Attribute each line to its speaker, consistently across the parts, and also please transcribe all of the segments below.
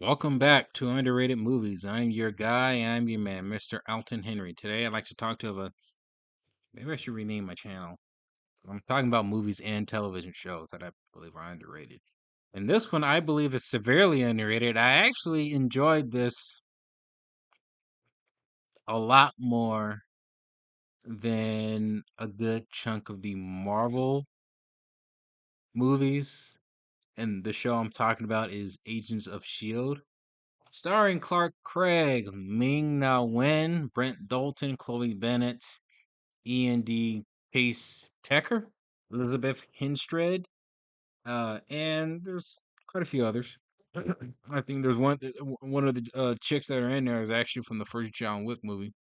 Speaker 1: Welcome back to Underrated Movies. I'm your guy, I'm your man, Mr. Alton Henry. Today I'd like to talk to maybe I should rename my channel. I'm talking about movies and television shows that I believe are underrated. And this one I believe is severely underrated. I actually enjoyed this a lot more than a good chunk of the Marvel movies. And the show I'm talking about is Agents of S.H.I.E.L.D. Starring Clark Craig, Ming Na Wen, Brent Dalton, Chloe Bennett, Ian D. Pace Tecker, Elizabeth Hinstred, and there's quite a few others. I think there's one of the chicks that are in there is actually from the first John Wick movie.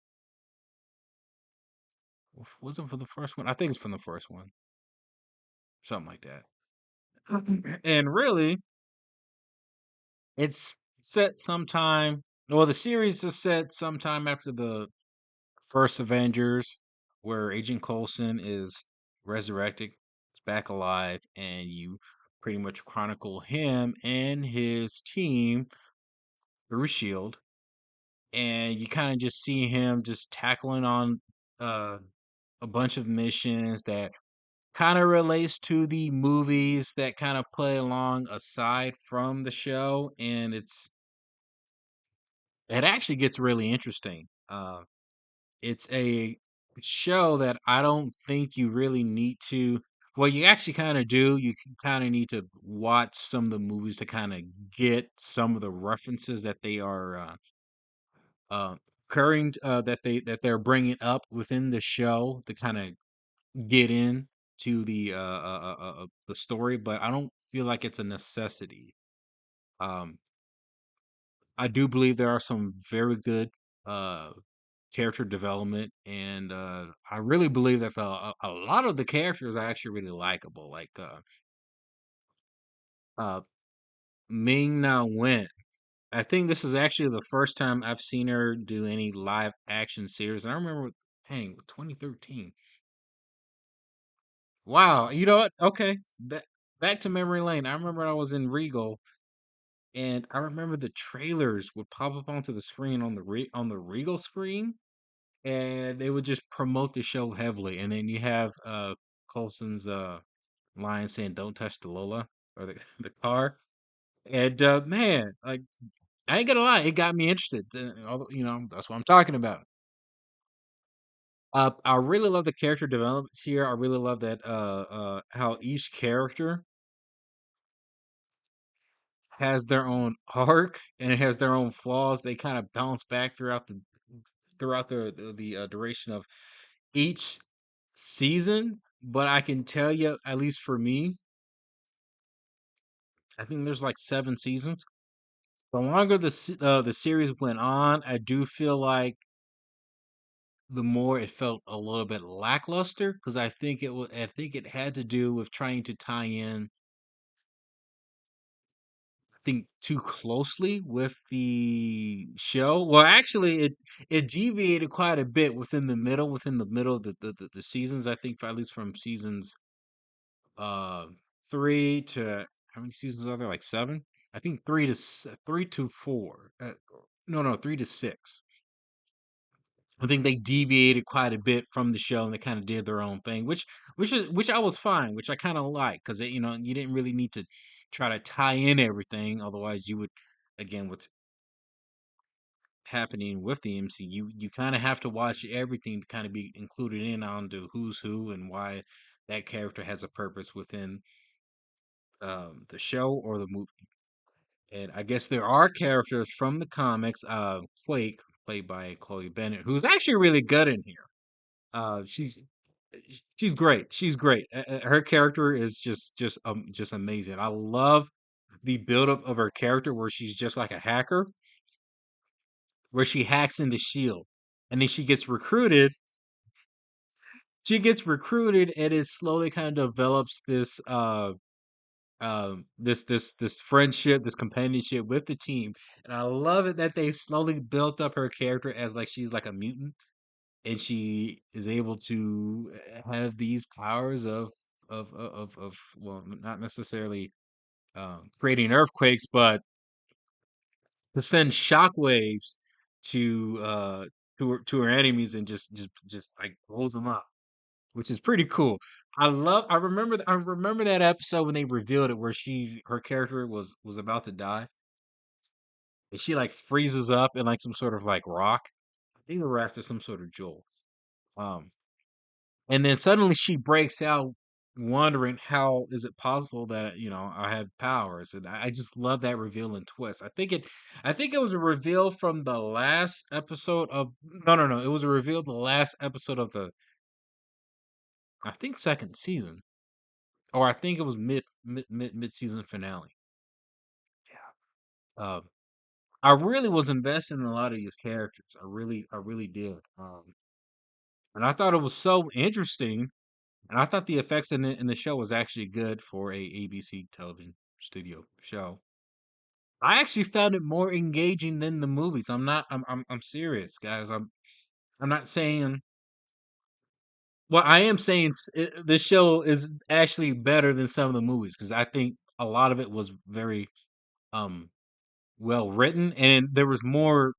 Speaker 1: Was it from the first one? I think it's from the first one, something like that. And really, it's set sometime. Well, the series is set sometime after the first Avengers, where Agent Coulson is resurrected, is back alive, and you pretty much chronicle him and his team through Shield, and you kind of just see him just tackling on uh, a bunch of missions that kind of relates to the movies that kind of play along aside from the show, and it actually gets really interesting. It's a show that I don't think you really need to. Well, you actually kind of do. You kind of need to watch some of the movies to kind of get some of the references that they are uh, current that they're bringing up within the show to kind of get in to the story. But I don't feel like it's a necessity. Um, I do believe there are some very good uh character development, and I really believe that a lot of the characters are actually really likable. Like uh, Ming Na Wen. I think this is actually the first time I've seen her do any live action series. And I remember, dang, 2013. Wow, you know what? Okay, back to memory lane. I remember I was in Regal, and I remember the trailers would pop up onto the screen on the Regal screen, and they would just promote the show heavily. And then you have Colson's line saying "Don't touch the Lola" or the the car. And man, like I ain't gonna lie, it got me interested. Although that's what I'm talking about. I really love the character developments here. I really love that how each character has their own arc and it has their own flaws. They kind of bounce back throughout the duration of each season. But I can tell you, at least for me, I think there's like 7 seasons. The longer the series went on, I do feel like the more it felt a little bit lackluster because I think it had to do with trying to tie in, I think, too closely with the show. Well, actually, it deviated quite a bit within the middle of the seasons. I think, at least from seasons uh 3 to, how many seasons are there? Like 7. I think 3 to 4. No, 3 to 6. I think they deviated quite a bit from the show and they kind of did their own thing, which I was fine, which I kind of like because you didn't really need to try to tie in everything, otherwise you would, again, what's happening with the MCU, you kind of have to watch everything to kind of be included in onto who's who and why that character has a purpose within the show or the movie. And I guess there are characters from the comics, Quake, played by Chloe Bennett, who's actually really good in here. Uh, she's she's great. She's great. Her character is just amazing. I love the buildup of her character where she's just like a hacker, where she hacks into Shield, and then she gets recruited. She gets recruited, and it slowly kind of develops this friendship, this companionship with the team. And I love it that they've slowly built up her character as like she's like a mutant and she is able to have these powers of well, not necessarily creating earthquakes, but to send shockwaves to to her enemies and just like blows them up, which is pretty cool. I remember that episode when they revealed it where her character was about to die and she like freezes up in like some sort of like rock. I think they were after some sort of jewel. Um and then suddenly she breaks out wondering how is it possible that I have powers, and I just love that reveal and twist. I think it was a reveal from the last episode of no, it was a reveal the last episode of the I think second season, or I think it was mid season finale. Yeah. I really was invested in a lot of these characters. I really did. And I thought it was so interesting, and I thought the effects in the show was actually good for a ABC television studio show. I actually found it more engaging than the movies. I'm serious, guys. I'm not saying. Well, I am saying this show is actually better than some of the movies because I think a lot of it was very um well written, and there was more.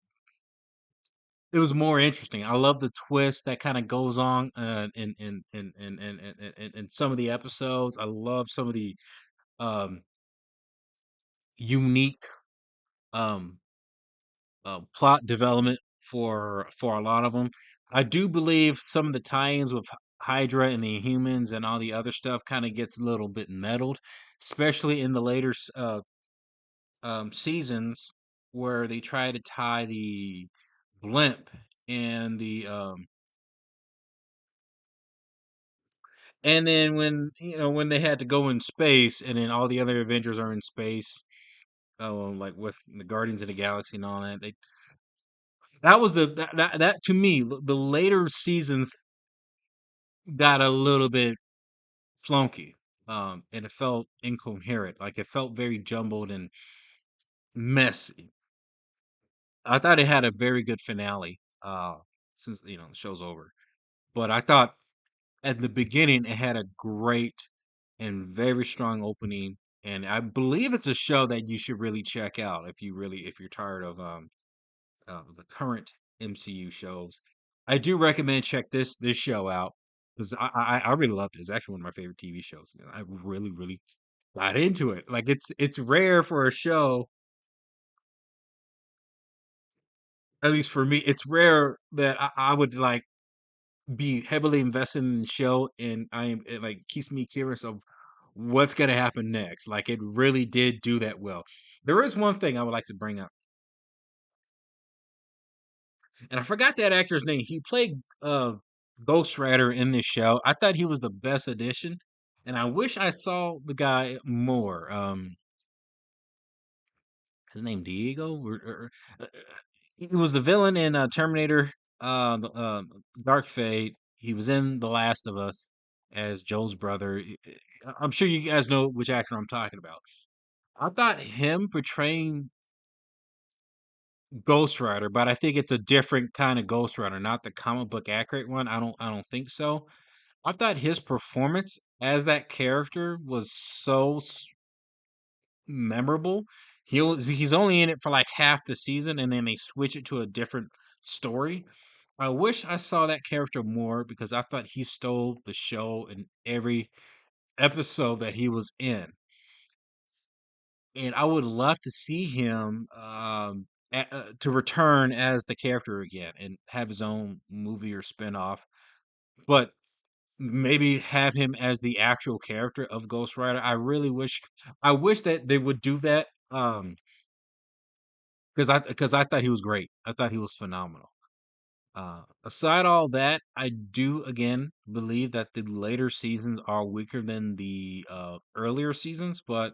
Speaker 1: It was more interesting. I love the twist that kind of goes on in some of the episodes. I love some of the um unique um plot development for a lot of them. I do believe some of the tie-ins with Hydra and the humans and all the other stuff kind of gets a little bit muddled, especially in the later seasons where they try to tie the blimp and the and then when they had to go in space and then all the other Avengers are in space, like with the Guardians of the Galaxy and all that, that was that to me the later seasons got a little bit flunky, and it felt incoherent, like it felt very jumbled and messy. I thought it had a very good finale, since the show's over, but I thought at the beginning it had a great and very strong opening, and I believe it's a show that you should really check out if you're tired of the current MCU shows. I do recommend check this show out because I really loved it. It's actually one of my favorite TV shows. And I really got into it. Like it's rare for a show, at least for me. It's rare that I would like be heavily invested in the show, and it like keeps me curious of what's gonna happen next. Like it really did do that well. There is one thing I would like to bring up, and I forgot that actor's name. He played Ghost Rider in this show. I thought he was the best addition, and I wish I saw the guy more. His name Diego, he was the villain in Terminator, Dark Fate. He was in The Last of Us as Joel's brother. I'm sure you guys know which actor I'm talking about. I thought him portraying Ghost Rider, but I think it's a different kind of Ghost Rider, not the comic book accurate one. I don't think so. I thought his performance as that character was so memorable. He's only in it for like half the season, and then they switch it to a different story. I wish I saw that character more because I thought he stole the show in every episode that he was in, and I would love to see him to return as the character again and have his own movie or spinoff. But maybe have him as the actual character of Ghost Rider. I wish that they would do that. Because I thought he was great. I thought he was phenomenal. Aside all that, I do again believe that the later seasons are weaker than the earlier seasons, but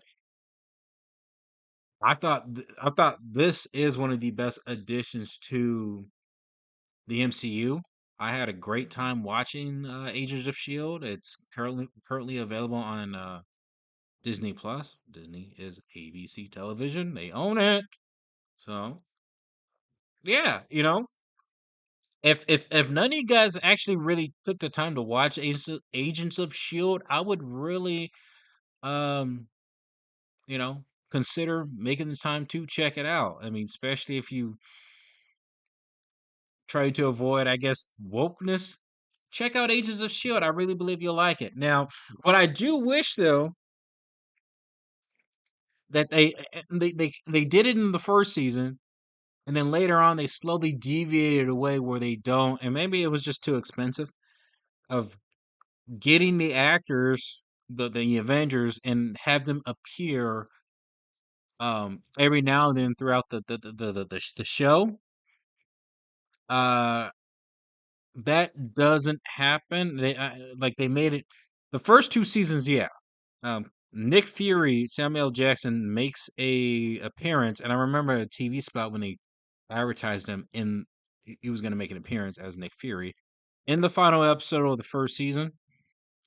Speaker 1: I thought this is one of the best additions to the MCU. I had a great time watching Agents of Shield. It's currently available on Disney Plus. Disney is ABC television. They own it. So, yeah, if none of you guys actually really took the time to watch Agents of Shield, I would really um, you know, consider making the time to check it out. I mean, especially if you try to avoid, I guess, wokeness. Check out Agents of Shield. I really believe you'll like it. Now, what I do wish though that they did it in the first season, and then later on they slowly deviated away where they don't, and maybe it was just too expensive of getting the actors, the Avengers, and have them appear every now and then throughout the show. Uh, that doesn't happen. They made it the first two seasons, yeah. Nick Fury, Samuel L. Jackson makes a appearance, and I remember a TV spot when they advertised him in he was going to make an appearance as Nick Fury in the final episode of the first season.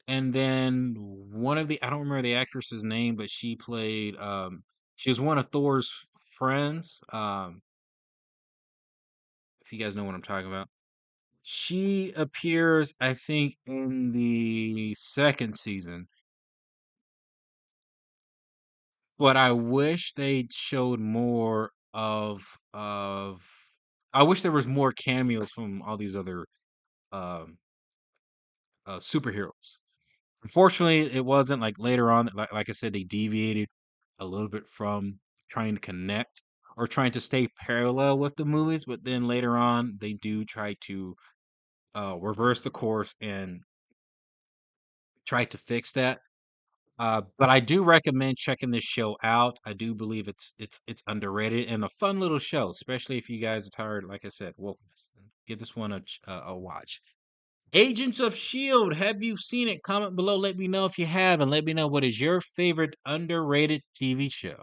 Speaker 1: And then one of the I don't remember the actress's name, but she was one of Thor's friends. If you guys know what I'm talking about. She appears, I think, in the second season. But I wish they showed more of I wish there was more cameos from all these other um superheroes. Unfortunately, it wasn't like later on, like I said, they deviated a little bit from trying to connect or trying to stay parallel with the movies, but then later on they do try to reverse the course and try to fix that. But I do recommend checking this show out. I do believe it's underrated and a fun little show, especially if you guys are tired, like I said, wokeness. Give this one a watch. Agents of Shield. Have you seen it? Comment below. Let me know if you have, and let me know what is your favorite underrated TV show.